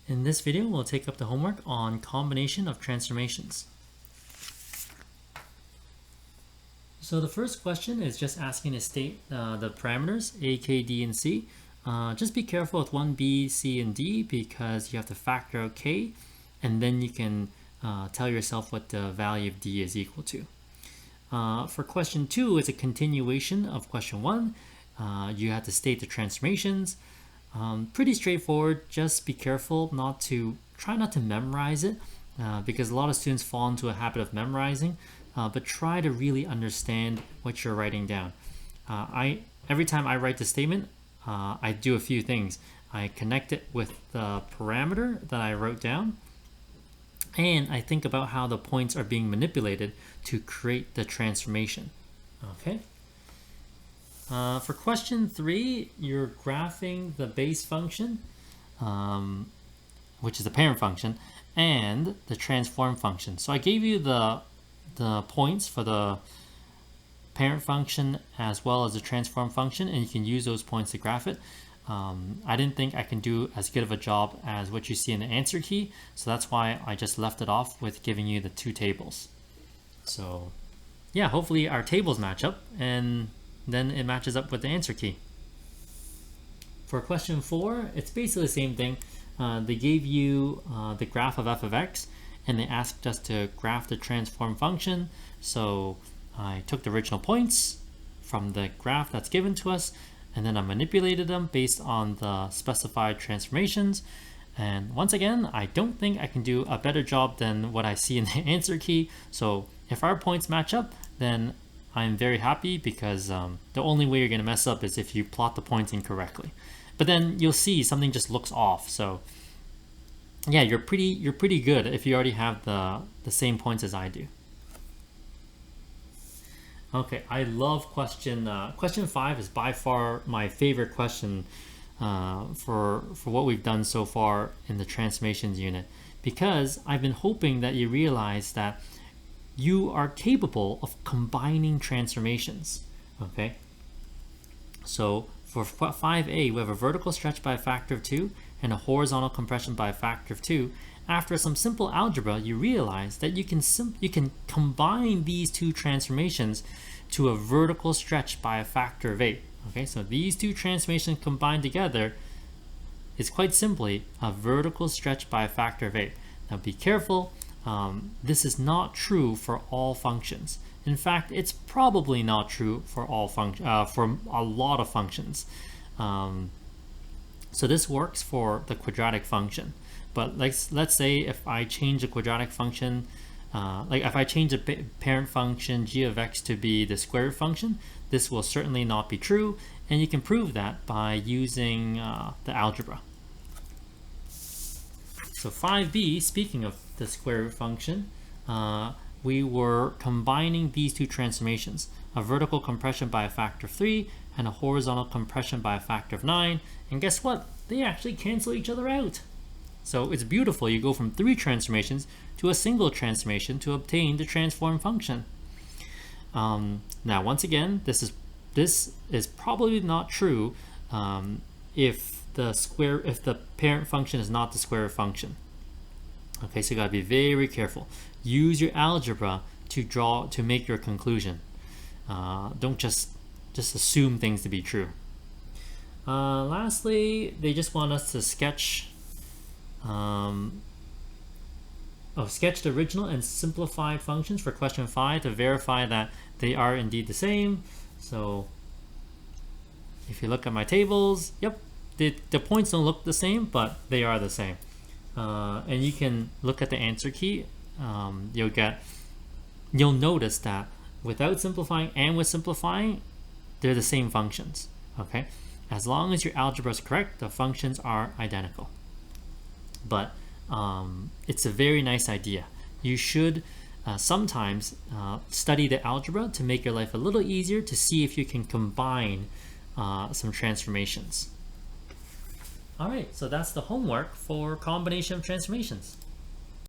In this video, we'll take up the homework on combination of transformations. So the first question is just asking to state the parameters A, K, D, and C. Just be careful with 1B, C, and D because you have to factor out K, and then you can tell yourself what the value of D is equal to. For question 2, it's a continuation of question 1. You have to state the transformations. Pretty straightforward. Just be careful try not to memorize it because a lot of students fall into a habit of memorizing, but try to really understand what you're writing down. Every time I write the statement, I do a few things. I connect it with the parameter that I wrote down, and I think about how the points are being manipulated to create the transformation. Okay. For question 3, you're graphing the base function, which is the parent function, and the transform function. So I gave you the points for the parent function as well as the transform function, and you can use those points to graph it. I didn't think I can do as good of a job as what you see in the answer key, so that's why I just left it off with giving you the 2 tables. So yeah, hopefully our tables match up, and then it matches up with the answer key. For question 4, it's basically the same thing. They gave you the graph of f of x, and they asked us to graph the transform function. So I took the original points from the graph that's given to us, and then I manipulated them based on the specified transformations. And once again, I don't think I can do a better job than what I see in the answer key. So if our points match up, then I'm very happy, because the only way you're going to mess up is if you plot the points incorrectly. But then you'll see something just looks off. So yeah, you're pretty good if you already have the same points as I do. Okay, I love question 5 is by far my favorite question for what we've done so far in the transformations unit, because I've been hoping that you realize that you are capable of combining transformations. Okay, so for 5a, we have a vertical stretch by a factor of 2 and a horizontal compression by a factor of 2. After some simple algebra, you realize that you can combine these 2 transformations to a vertical stretch by a factor of 8. Okay, so these 2 transformations combined together is quite simply a vertical stretch by a factor of 8. Now be careful. This is not true for all functions. In fact, it's probably not true for for a lot of functions. So this works for the quadratic function. But let's say if I change the quadratic function, like if I change the parent function g of x to be the square root function, this will certainly not be true, and you can prove that by using the algebra. So 5b, speaking of the square root function, we were combining these 2 transformations, a vertical compression by a factor of 3 and a horizontal compression by a factor of 9, and guess what? They actually cancel each other out. So it's beautiful. You go from 3 transformations to a single transformation to obtain the transform function. Now once again, this is probably not true if the parent function is not the square root function. Okay, so you gotta be very careful. Use your algebra to make your conclusion. Don't just assume things to be true. Lastly, they just want us to sketch the original and simplified functions for question 5 to verify that they are indeed the same. So if you look at my tables, yep, the points don't look the same, but they are the same. And you can look at the answer key. You'll notice that without simplifying and with simplifying, they're the same functions. Okay, as long as your algebra is correct, the functions are identical. But it's a very nice idea. You should sometimes study the algebra to make your life a little easier, to see if you can combine some transformations. All right, so that's the homework for combination of transformations.